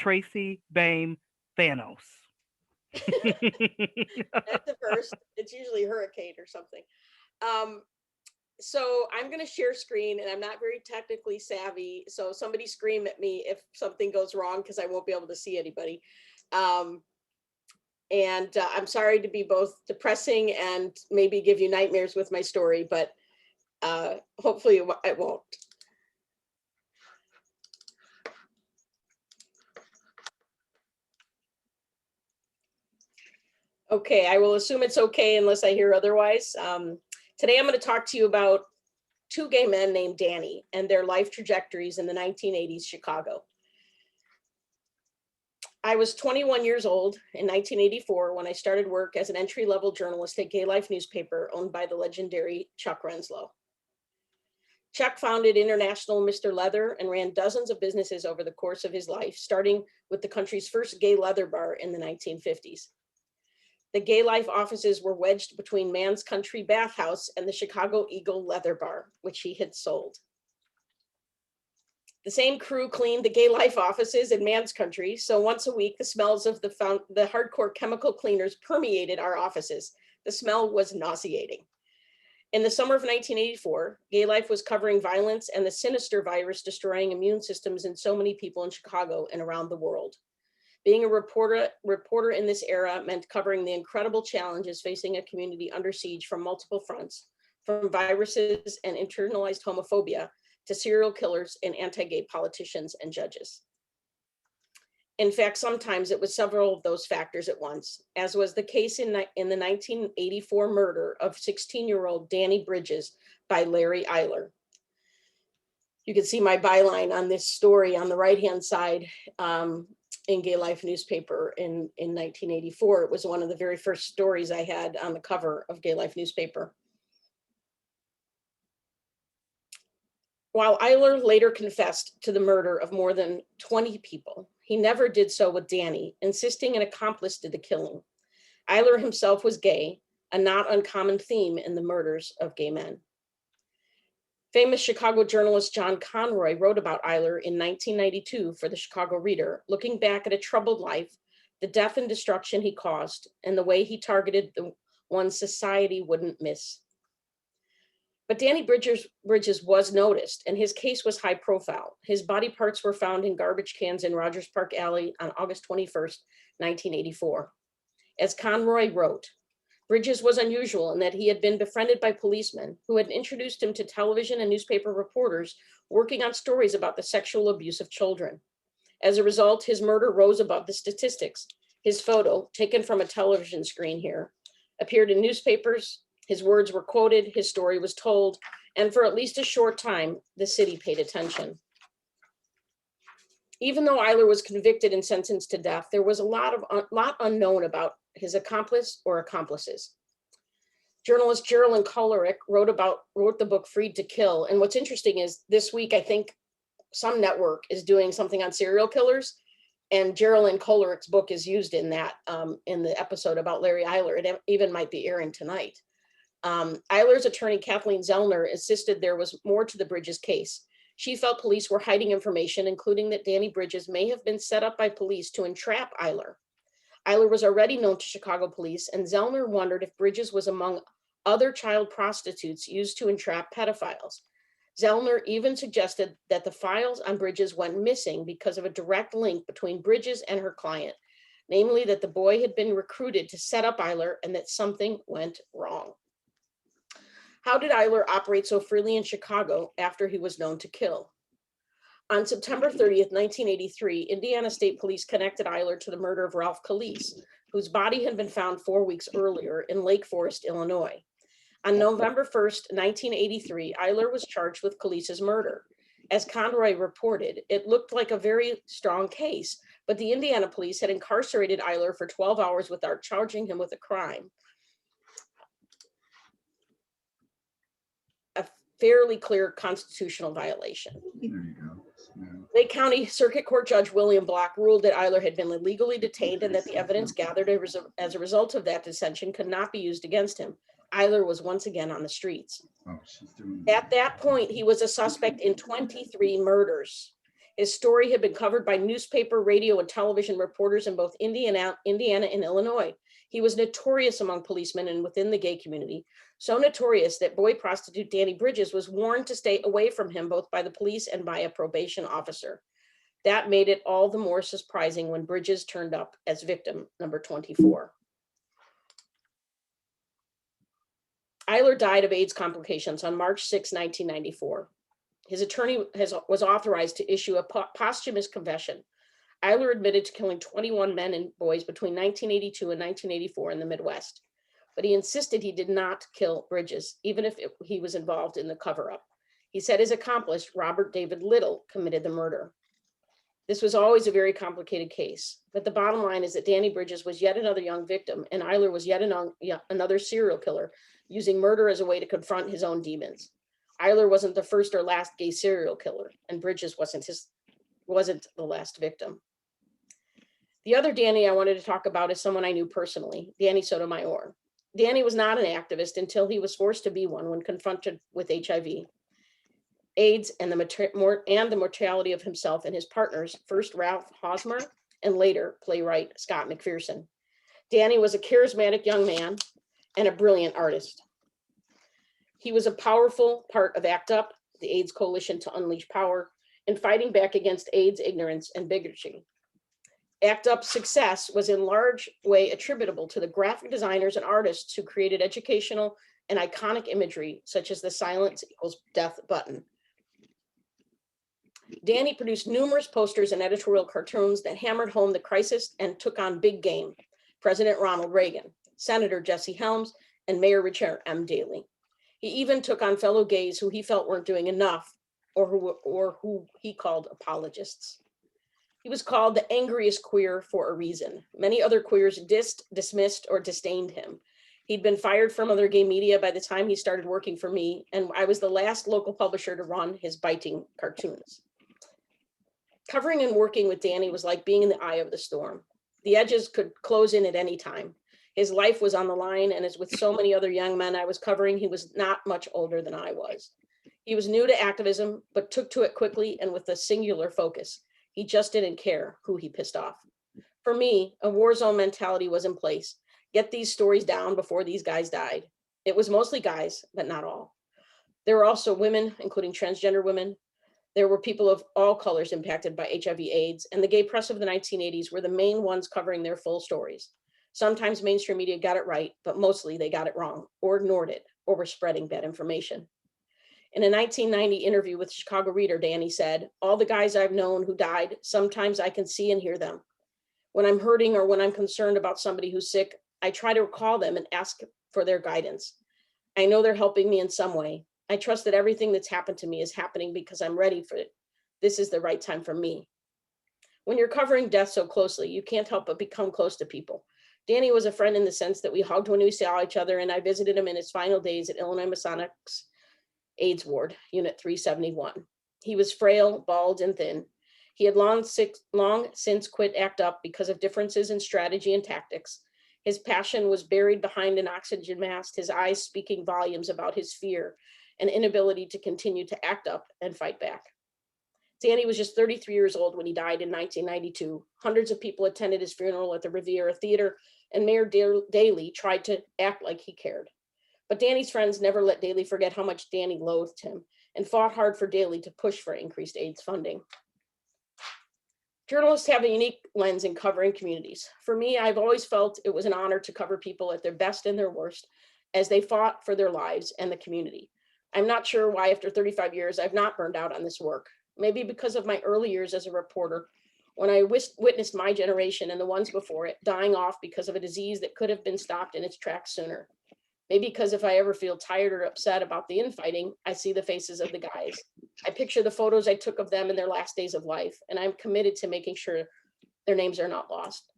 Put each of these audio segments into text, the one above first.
Traci Baim Thanos. That's the first. It's usually hurricane or something. Um, so I'm going to share screen, and I'm not very technically savvy. So somebody scream at me if something goes wrong, because I won't be able to see anybody. Um, and I'm sorry to be both depressing and maybe give you nightmares with my story, but hopefully it won't. Okay, I will assume it's okay unless I hear otherwise. Today I'm going to talk to you about two gay men named Danny and their life trajectories in the 1980s Chicago. I was 21 years old in 1984 when I started work as an entry-level journalist at Gay Life newspaper owned by the legendary Chuck Renslow. Chuck founded International Mr. Leather and ran dozens of businesses over the course of his life, starting with the country's first gay leather bar in the 1950s. The Gay Life offices were wedged between Man's Country Bathhouse and the Chicago Eagle Leather Bar, which he had sold. The same crew cleaned the Gay Life offices in Man's Country, so once a week, the smells of the hardcore chemical cleaners permeated our offices. The smell was nauseating. In the summer of 1984, Gay Life was covering violence and the sinister virus destroying immune systems in so many people in Chicago and around the world. Being a reporter in this era meant covering the incredible challenges facing a community under siege from multiple fronts, from viruses and internalized homophobia to serial killers and anti-gay politicians and judges. In fact, sometimes it was several of those factors at once, as was the case in the 1984 murder of 16-year-old Danny Bridges by Larry Eiler. You can see my byline on this story on the right-hand side in Gay Life newspaper in 1984. It was one of the very first stories I had on the cover of Gay Life newspaper. While Eiler later confessed to the murder of more than 20 people, he never did so with Danny, insisting an accomplice did the killing. Eiler himself was gay, a not uncommon theme in the murders of gay men. Famous Chicago journalist John Conroy wrote about Eiler in 1992 for the Chicago Reader, looking back at a troubled life, the death and destruction he caused, and the way he targeted the one society wouldn't miss. But Danny Bridges was noticed, and his case was high profile. His body parts were found in garbage cans in Rogers Park Alley on August 21st, 1984. As Conroy wrote, Bridges was unusual in that he had been befriended by policemen who had introduced him to television and newspaper reporters working on stories about the sexual abuse of children. As a result, his murder rose above the statistics. His photo, taken from a television screen here, appeared in newspapers. His words were quoted, his story was told, and for at least a short time, the city paid attention. Even though Eiler was convicted and sentenced to death, there was a lot unknown about his accomplice or accomplices. Journalist Geraldine Kollerick wrote the book Freed to Kill. And what's interesting is this week, I think some network is doing something on serial killers, and Geraldine Kollerick's book is used in that, in the episode about Larry Eiler. It even might be airing tonight. Eiler's attorney, Kathleen Zellner, insisted there was more to the Bridges case. She felt police were hiding information, including that Danny Bridges may have been set up by police to entrap Eiler. Eiler was already known to Chicago police, and Zellner wondered if Bridges was among other child prostitutes used to entrap pedophiles. Zellner even suggested that the files on Bridges went missing because of a direct link between Bridges and her client, namely that the boy had been recruited to set up Eiler and that something went wrong. How did Eiler operate so freely in Chicago after he was known to kill? On September 30th, 1983, Indiana State Police connected Eiler to the murder of Ralph Calise, whose body had been found 4 weeks earlier in Lake Forest, Illinois. On November 1st, 1983, Eiler was charged with Calise's murder. As Conroy reported, it looked like a very strong case, but the Indiana police had incarcerated Eiler for 12 hours without charging him with a crime. A fairly clear constitutional violation. There you go. Yeah. Lake County Circuit Court Judge William Block ruled that Eiler had been illegally detained and that the evidence gathered as a result of that detention could not be used against him. Eiler was once again on the streets. Oh, she's doing At that point, he was a suspect in 23 murders. His story had been covered by newspaper, radio, and television reporters in both Indiana and Illinois. He was notorious among policemen and within the gay community, so notorious that boy prostitute Danny Bridges was warned to stay away from him both by the police and by a probation officer. That made it all the more surprising when Bridges turned up as victim number 24. Eiler died of AIDS complications on March 6, 1994. His attorney was authorized to issue a posthumous confession. Eiler admitted to killing 21 men and boys between 1982 and 1984 in the Midwest, but he insisted he did not kill Bridges, even if he was involved in the cover-up. He said his accomplice, Robert David Little, committed the murder. This was always a very complicated case, but the bottom line is that Danny Bridges was yet another young victim, and Eiler was yet another serial killer, using murder as a way to confront his own demons. Eiler wasn't the first or last gay serial killer, and Bridges wasn't the last victim. The other Danny I wanted to talk about is someone I knew personally, Danny Sotomayor. Danny was not an activist until he was forced to be one when confronted with HIV, AIDS, and the mortality of himself and his partners, first Ralph Hosmer and later playwright Scott McPherson. Danny was a charismatic young man and a brilliant artist. He was a powerful part of ACT UP, the AIDS Coalition to Unleash Power, in fighting back against AIDS ignorance and bigotry. ACT UP's success was in large way attributable to the graphic designers and artists who created educational and iconic imagery, such as the silence equals death button. Danny produced numerous posters and editorial cartoons that hammered home the crisis and took on big game: President Ronald Reagan, Senator Jesse Helms, and Mayor Richard M. Daley. He even took on fellow gays who he felt weren't doing enough, or who he called apologists. He was called the angriest queer for a reason. Many other queers dismissed, or disdained him. He'd been fired from other gay media by the time he started working for me, and I was the last local publisher to run his biting cartoons. Covering and working with Danny was like being in the eye of the storm. The edges could close in at any time. His life was on the line, and as with so many other young men I was covering, he was not much older than I was. He was new to activism, but took to it quickly and with a singular focus. He just didn't care who he pissed off. For me, a war zone mentality was in place. Get these stories down before these guys died. It was mostly guys, but not all. There were also women, including transgender women. There were people of all colors impacted by HIV/AIDS, and the gay press of the 1980s were the main ones covering their full stories. Sometimes mainstream media got it right, but mostly they got it wrong, or ignored it, or were spreading bad information. In a 1990 interview with Chicago Reader, Danny said, "All the guys I've known who died, sometimes I can see and hear them. When I'm hurting or when I'm concerned about somebody who's sick, I try to call them and ask for their guidance. I know they're helping me in some way. I trust that everything that's happened to me is happening because I'm ready for it. This is the right time for me." When you're covering death so closely, you can't help but become close to people. Danny was a friend in the sense that we hugged when we saw each other, and I visited him in his final days at Illinois Masonics AIDS ward, Unit 371. He was frail, bald, and thin. He had long since quit ACT UP because of differences in strategy and tactics. His passion was buried behind an oxygen mask, his eyes speaking volumes about his fear and inability to continue to ACT UP and fight back. Danny was just 33 years old when he died in 1992. Hundreds of people attended his funeral at the Riviera Theater, and Mayor Daley tried to act like he cared. But Danny's friends never let Daley forget how much Danny loathed him and fought hard for Daley to push for increased AIDS funding. Journalists have a unique lens in covering communities. For me, I've always felt it was an honor to cover people at their best and their worst as they fought for their lives and the community. I'm not sure why after 35 years I've not burned out on this work. Maybe because of my early years as a reporter, when I witnessed my generation and the ones before it dying off because of a disease that could have been stopped in its tracks sooner. Maybe because if I ever feel tired or upset about the infighting, I see the faces of the guys. I picture the photos I took of them in their last days of life, and I'm committed to making sure their names are not lost.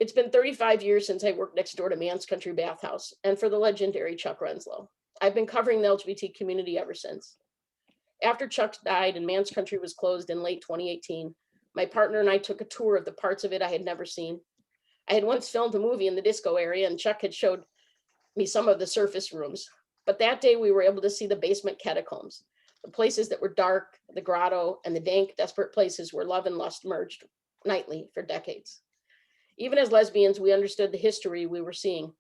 It's been 35 years since I worked next door to Man's Country Bathhouse and for the legendary Chuck Renslow. I've been covering the LGBT community ever since. After Chuck died and Man's Country was closed in late 2018, my partner and I took a tour of the parts of it I had never seen. I had once filmed a movie in the disco area, and Chuck had showed me some of the surface rooms. But that day we were able to see the basement catacombs. The places that were dark, the grotto, and the dank, desperate places where love and lust merged nightly for decades. Even as lesbians, we understood the history we were seeing.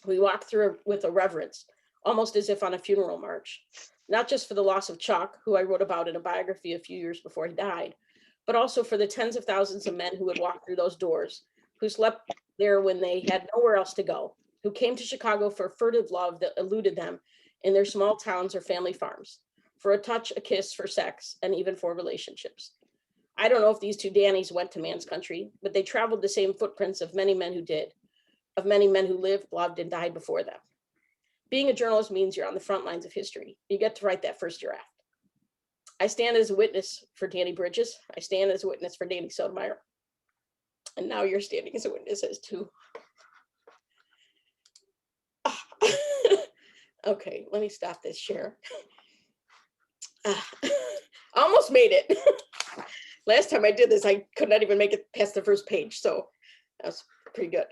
We walked through it with a reverence, almost as if on a funeral march, not just for the loss of Chuck, who I wrote about in a biography a few years before he died, but also for the tens of thousands of men who would walk through those doors, who slept there when they had nowhere else to go, who came to Chicago for furtive love that eluded them in their small towns or family farms, for a touch, a kiss, for sex, and even for relationships. I don't know if these two Dannies went to man's country, but they traveled the same footprints of many men who did, of many men who lived, loved, and died before them. Being a journalist means you're on the front lines of history. You get to write that first draft. I stand as a witness for Danny Bridges. I stand as a witness for Danny Sotomayor. And now you're standing as a witness as to. Okay, let me stop this share. Almost made it. Last time I did this, I could not even make it past the first page. So that was pretty good.